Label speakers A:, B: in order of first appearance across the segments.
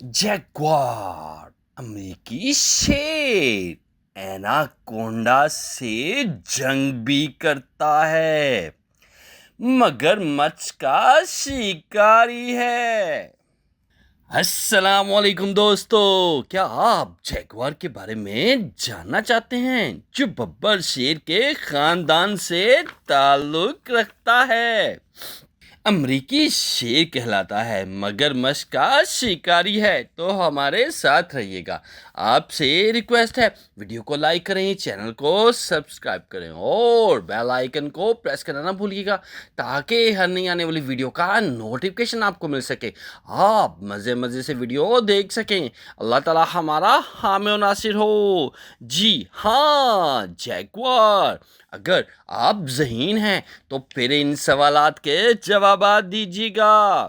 A: Jaguar अमेरिकी शेर anaconda से जंग भी करता है, मगरमच्छ का शिकारी है। अस्सलामुअलैकुम दोस्तों, क्या आप जैगुआर के बारे में जानना चाहते हैं जो बब्बर शेर के खानदान से ताल्लुक रखता है? अमरीकी शेर कहलाता है, मगरमच्छ का शिकारी है। तो हमारे साथ रहिएगा। आपसे रिक्वेस्ट है, वीडियो को लाइक करें, चैनल को सब्सक्राइब करें और बेल आइकन को प्रेस करना ना भूलिएगा ताकि हर नई आने वाली वीडियो का नोटिफिकेशन आपको मिल सके, आप मज़े मज़े से वीडियो देख सकें। अल्लाह ताला हमारा हामी और नासिर हो। जी हाँ, जैगुआर। अगर आप ज़हीन हैं तो फिर इन सवालात के जवाबात दीजिएगा।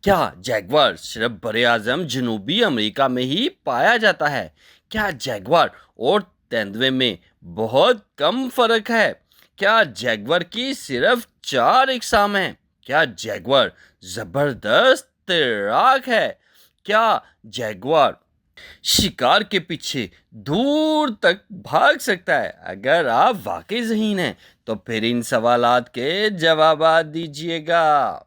A: क्या जैगुआर सिर्फ बड़े आज़म जनूबी अमेरिका में ही पाया जाता है? क्या जैगुआर और तेंदुए में बहुत कम फर्क है? क्या जैगुआर की सिर्फ 4 इकसाम हैं? क्या जैगुआर ज़बरदस्त तैराक है? क्या जैगुआर शिकार के पीछे दूर तक भाग सकता है? अगर आप वाकई ज़हीन हैं तो फिर इन सवालात के जवाबात दीजिएगा।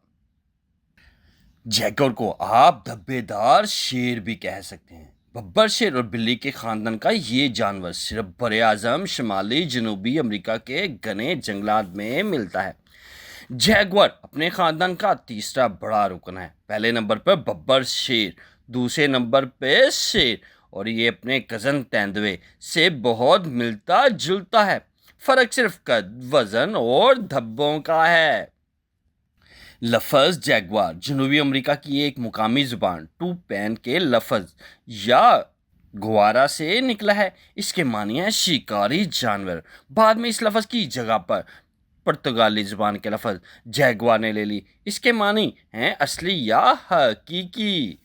A: जैगुआर को आप धब्बेदार शेर भी कह सकते हैं। बब्बर शेर और बिल्ली के खानदान का ये जानवर सिर्फ बड़े आज़म शुमाली जनूबी अमेरिका के घने जंगलात में मिलता है। जैगुआर अपने खानदान का तीसरा बड़ा रुकन है। पहले नंबर पर बब्बर शेर, दूसरे नंबर पे शेर, और ये अपने कज़न तेंदुए से बहुत मिलता जुलता है। फ़र्क सिर्फ कद, वज़न और धब्बों का है। लफ्ज़ जैगुआर जनूबी अमेरिका की एक मुकामी ज़ुबान टू पैन के लफ्ज़ या गुआरा से निकला है। इसके मानी है शिकारी जानवर। बाद में इस लफ्ज़ की जगह पर पुर्तगाली ज़ुबान के लफ्ज़ जैगुआर ने ले ली। इसके मानी हैं असली या हकीकी।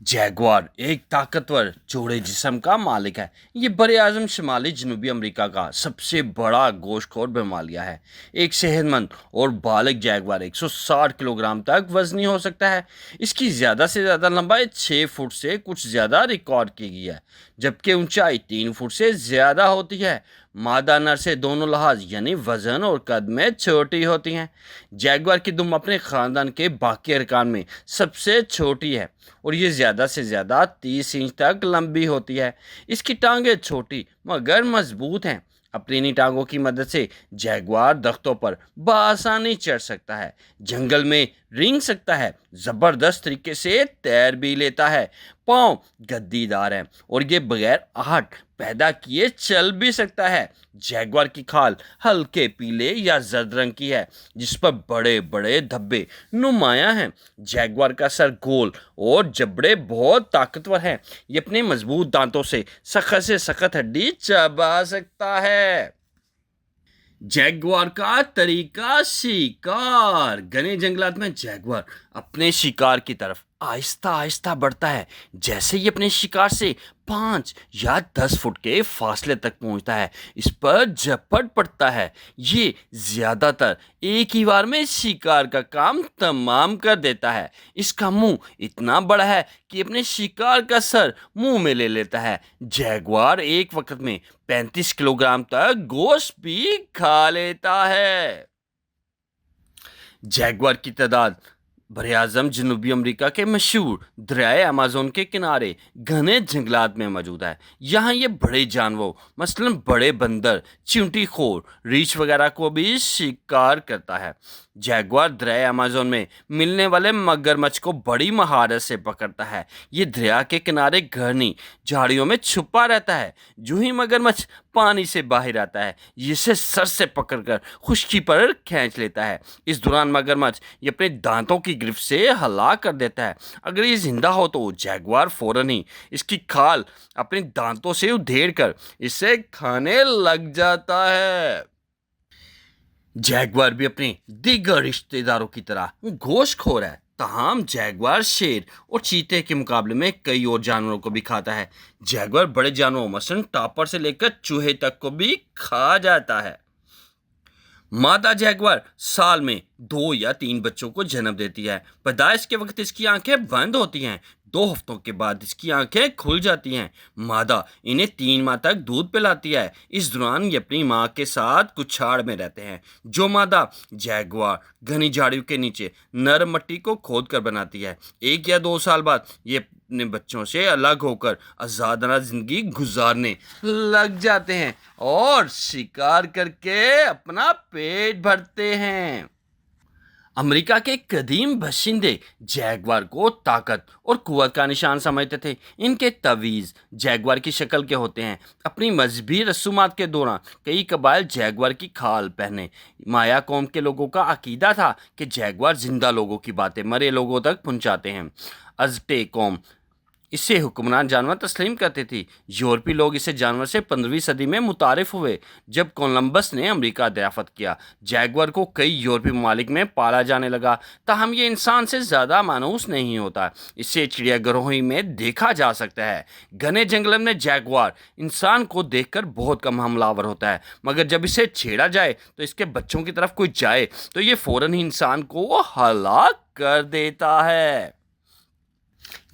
A: जैगुआर एक ताकतवर चौड़े जिस्म का मालिक है। ये बड़े आज़म शुमाली जनूबी अमेरिका का सबसे बड़ा गोश्तखोर बेमालिया है। एक सेहतमंद और बालिग जैगुआर 160 किलोग्राम तक वज़नी हो सकता है। इसकी ज़्यादा से ज़्यादा लंबाई 6 फुट से कुछ ज़्यादा रिकॉर्ड की गई है, जबकि ऊंचाई 3 फुट से ज़्यादा होती है। मादा नर से दोनों लिहाज यानी वज़न और कद में छोटी होती हैं। जैगुआर की दुम अपने ख़ानदान के बाकी अरकान में सबसे छोटी है और ये ज़्यादा से ज़्यादा 30 इंच तक लंबी होती है। इसकी टांगें छोटी मगर मजबूत हैं। अपनी इन्हीं टांगों की मदद से जैगुआर दख्तों पर बआसानी चढ़ सकता है, जंगल में रेंग सकता है, ज़बरदस्त तरीके से तैर भी लेता है। पाँव गद्दीदार हैं और ये बगैर आहट पैदा किए चल भी सकता है। जैगुआर की खाल हल्के पीले या जर्द रंग की है, जिस पर बड़े बड़े धब्बे नुमाया हैं। जैगुआर का सर गोल और जबड़े बहुत ताकतवर हैं। ये अपने मजबूत दांतों से सख्त हड्डी चबा सकता है। जैगुआर का तरीका शिकार। घने जंगलात में जैगुआर अपने शिकार की तरफ आहिस्ता आहिस्ता बढ़ता है। जैसे ही अपने शिकार से 5 या 10 फुट के फासले तक पहुंचता है, इस पर झपट पड़ता है। ये ज्यादातर एक ही बार में शिकार का काम तमाम कर देता है। इसका मुंह इतना बड़ा है कि अपने शिकार का सर मुंह में ले लेता है। जैगुआर एक वक्त में 35 किलोग्राम तक गोश्त भी खा लेता है। जैगुआर की तादाद बड़े आज़म जनूबी अमेरिका के मशहूर दरियाए अमेज़न के किनारे घने जंगलात में मौजूद है। यहाँ ये बड़े जानवरों मसलन बड़े बंदर, चींटी खोर, रीछ वगैरह को भी शिकार करता है। जैगुआर दरियाए अमेज़न में मिलने वाले मगरमच्छ को बड़ी महारत से पकड़ता है। ये दरिया के किनारे घनी झाड़ियों में छुपा रहता है। जो ही मगरमच्छ पानी से बाहर आता है, इसे सर से पकड़कर खुश्की पर खींच लेता है। इस दौरान मगरमच्छ ये अपने दांतों की गिरफ्त से हलाक कर देता है। अगर ये जिंदा हो तो जैगुआर फौरन ही इसकी खाल अपने दांतों से उधेड़ कर इसे खाने लग जाता है। जैगुआर भी अपने दीगर रिश्तेदारों की तरह गोश्तखोर है। ताहम जैगुआर शेर और चीते के मुकाबले में कई और जानवरों को भी खाता है। जैगुआर बड़े जानवरों मसलन टापर से लेकर चूहे तक को भी खा जाता है। मादा जैगुआर साल में 2 या 3 बच्चों को जन्म देती है। पैदाइश के वक्त इसकी आंखें बंद होती हैं। 2 हफ्तों के बाद इसकी आंखें खुल जाती हैं। मादा इन्हें 3 माह तक दूध पिलाती है। इस दौरान ये अपनी माँ के साथ कुछाड़ में रहते हैं। जो मादा जैगुआर घनी झाड़ियों के नीचे नरम मिट्टी को खोद कर बनाती है। 1 या 2 साल बाद ये अपने बच्चों से अलग होकर आज़ादाना जिंदगी गुजारने लग जाते हैं और शिकार करके अपना पेट भरते हैं। अमेरिका के कदीम बाशिंदे जैगुआर को ताकत और कुव्वत का निशान समझते थे। इनके तवीज़ जैगुआर की शक्ल के होते हैं। अपनी मजहबी रसूमात के दौरान कई कबाइल जैगुआर की खाल पहने। माया कौम के लोगों का अकीदा था कि जैगुआर जिंदा लोगों की बातें मरे लोगों तक पहुंचाते हैं। अज़टेक कौम इसे हुक्मरान जानवर तस्लीम करती थी। यूरोपीय लोग इसे जानवर से 15वीं सदी में मुतारिफ हुए जब कोलंबस ने अमेरिका दरियाफ़त किया। जैगुआर को कई यूरोपीय ममालिक में पाला जाने लगा, ताहम ये इंसान से ज़्यादा मानूस नहीं होता। इसे चिड़ियाघरों में देखा जा सकता है। घने जंगल में जैगुआर इंसान को देखकर बहुत कम हमलावर होता है, मगर जब इसे छेड़ा जाए तो इसके बच्चों की तरफ कोई जाए तो ये फ़ौरन ही इंसान को हलाक कर देता है।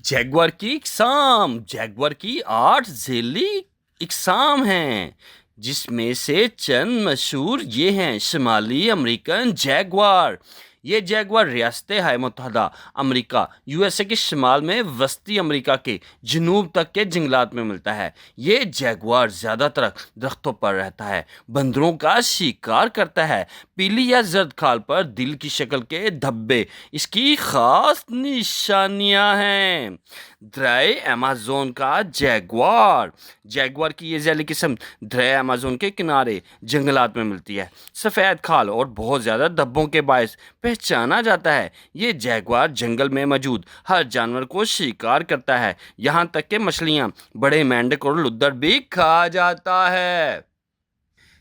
A: जैगुआर की 8 झेली इकसाम हैं, जिसमें से चंद मशहूर ये हैं। शुमाली अमेरिकन जैगुआर। ये जैगुआर रियासत हाय मुत्तहदा अमेरिका यूएसए के शुमाल में वस्ती अमेरिका के जनूब तक के जंगलात में मिलता है। ये जैगुआर ज़्यादातर दरख्तों पर रहता है, बंदरों का शिकार करता है। पीली या जर्द खाल पर दिल की शक्ल के धब्बे इसकी खास निशानियां हैं। दरियाए अमेज़न का जैगुआर की ये जैली किस्म दरियाए अमेज़न के किनारे जंगलात में मिलती है। सफ़ेद खाल और बहुत ज़्यादा धब्बों के बायस पहचाना जाता है। ये जैगुआर जंगल में मौजूद हर जानवर को शिकार करता है, यहाँ तक कि मछलियाँ, बड़े मेंढक और लुद्दर भी खा जाता है।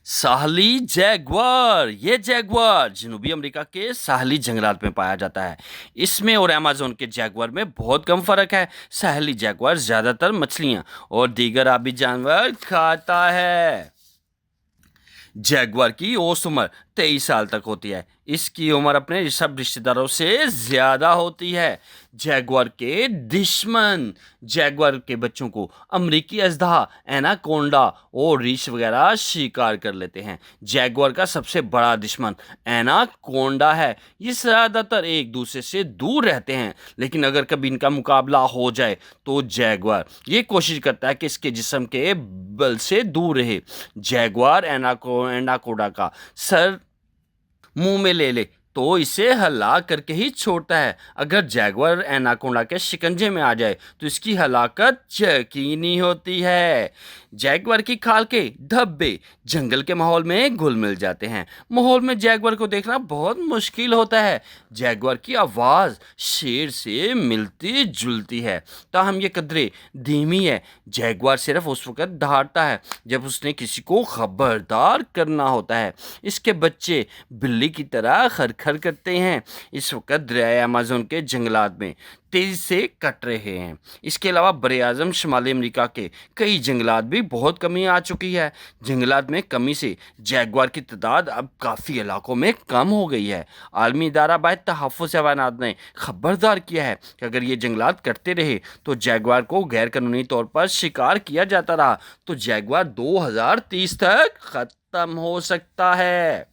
A: साहली जैगुआर। ये जैगुआर जनूबी अमेरिका के साहली जंगलात में पाया जाता है। इसमें और अमेज़न के जैगुआर में बहुत कम फ़र्क है। साहली जैगुआर ज़्यादातर मछलियाँ और दीगर आबी जानवर खाता है। जैगुआर की औसत उम्र 23 साल तक होती है। इसकी उम्र अपने सब रिश्तेदारों से ज़्यादा होती है। जैगुआर के दुश्मन। जैगुआर के बच्चों को अमरीकी अजदहा, एनाकोंडा और रीछ वगैरह शिकार कर लेते हैं। जैगुआर का सबसे बड़ा दुश्मन एनाकोंडा है। ये ज़्यादातर एक दूसरे से दूर रहते हैं, लेकिन अगर कभी इनका मुकाबला हो जाए तो जैगुआर ये कोशिश करता है कि इसके जिस्म के बल से दूर रहे। जैगुआर एनाकोंडा का सर मुंह में ले ले तो इसे हलाक करके ही छोड़ता है। अगर जैगुआर एनाकोंडा के शिकंजे में आ जाए तो इसकी हलाकत यकीनी होती है। जैगुआर की खाल के धब्बे जंगल के माहौल में घुल मिल जाते हैं। माहौल में जैगुआर को देखना बहुत मुश्किल होता है। जैगुआर की आवाज़ शेर से मिलती जुलती है, ताहम ये कदरे धीमी है। जैगुआर सिर्फ उस वक्त दहाड़ता है जब उसने किसी को खबरदार करना होता है। इसके बच्चे बिल्ली की तरह खरखर करते हैं। इस वक्त दरियाए अमेज़न के जंगलात में तेज़ी से कट रहे हैं। इसके अलावा बरे-आज़म शुमाली अमेरिका के कई जंगलात भी बहुत कमी आ चुकी है। जंगलात में कमी से जैगुआर की तादाद अब काफ़ी इलाकों में कम हो गई है। आलमी इदारा बाय तहफ़्फ़ुज़ हैवानात ने खबरदार किया है कि अगर ये जंगलात कटते रहे तो जैगुआर को गैर कानूनी तौर पर शिकार किया जाता रहा तो जैगुआर 2030 तक ख़त्म हो सकता है।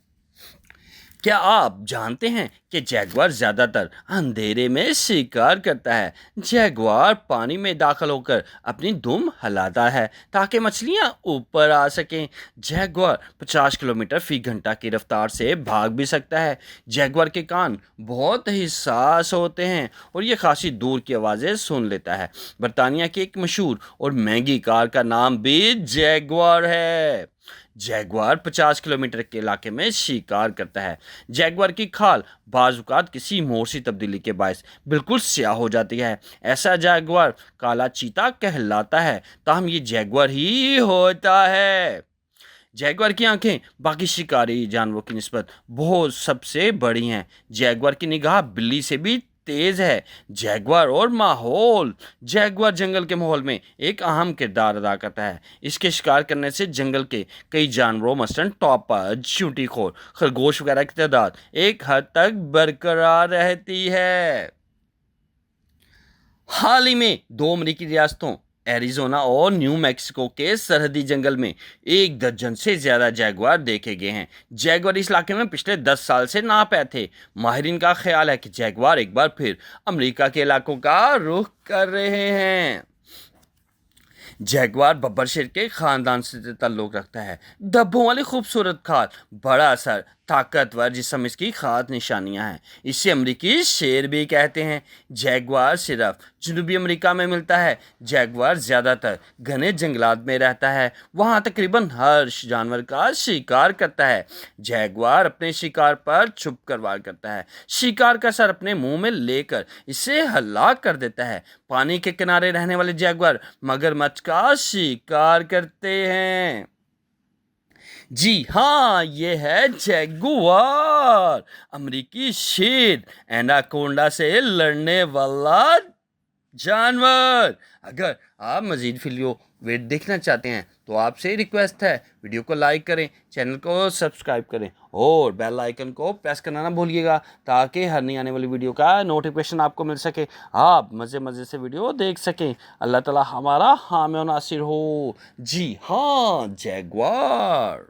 A: क्या आप जानते हैं कि जैगुआर ज़्यादातर अंधेरे में शिकार करता है? जैगुआर पानी में दाखिल होकर अपनी दुम हिलाता है ताकि मछलियां ऊपर आ सकें। जैगुआर 50 किलोमीटर फी घंटा की रफ्तार से भाग भी सकता है। जैगुआर के कान बहुत हिस्सास होते हैं और ये खासी दूर की आवाज़ें सुन लेता है। बरतानिया की एक मशहूर और महंगी कार का नाम भी जैगुआर है। जैगुआर 50 किलोमीटर के इलाके में शिकार करता है। जैगुआर की खाल बाज़-औक़ात किसी मोड़-सी तब्दीली के बायस बिल्कुल स्याह हो जाती है। ऐसा जैगुआर काला चीता कहलाता है, ताहम ये जैगुआर ही होता है। जैगुआर की आंखें बाकी शिकारी जानवरों की निस्बत बहुत सबसे बड़ी हैं। जैगुआर की निगाह बिल्ली से भी तेज है। जैगुआर और माहौल। जैगुआर जंगल के माहौल में एक अहम किरदार अदा करता है। इसके शिकार करने से जंगल के कई जानवरों मसलन टॉपर, चींटीखोर, खरगोश वगैरह की तादाद एक हद तक बरकरार रहती है। हाल ही में 2 अमेरिकी रियासतों एरिजोना और न्यू मैक्सिको के सरहदी जंगल में 1 दर्जन से ज़्यादा जैगुआर देखे गए हैं। जैगुआर इस इलाके में पिछले 10 साल से नापैद थे। माहिरीन का ख्याल है कि जैगुआर एक बार फिर अमेरिका के इलाकों का रुख कर रहे हैं। जैगुआर बब्बर शेर के खानदान से ताल्लुक़ रखता है। धब्बों वाली खूबसूरत खाल, बड़ा सर, ताकतवर जिस्म इसकी खास निशानियां हैं। इसे अमरीकी शेर भी कहते हैं। जैगुआर सिर्फ जनूबी अमेरिका में मिलता है। जैगुआर ज़्यादातर घने जंगलात में रहता है। वहाँ तकरीबन हर जानवर का शिकार करता है। जैगुआर अपने शिकार पर छुप कर वार करता है। शिकार का सर अपने मुंह में लेकर इसे हलाक कर देता है। पानी के किनारे रहने वाले जैगुआर मगरमच्छ का शिकार करते हैं। जी हाँ, ये है जैगुआर, अमेरिकी शेर, एनाकोंडा से लड़ने वाला जानवर। अगर आप मज़ीद वीडियो देखना चाहते हैं तो आपसे रिक्वेस्ट है, वीडियो को लाइक करें, चैनल को सब्सक्राइब करें और बेल आइकन को प्रेस करना ना भूलिएगा ताकि हर नई आने वाली वीडियो का नोटिफिकेशन आपको मिल सके, आप मज़े से वीडियो देख सकें। अल्लाह ताला हमारा हामी और नासिर हो। जी हाँ, जैगुआर।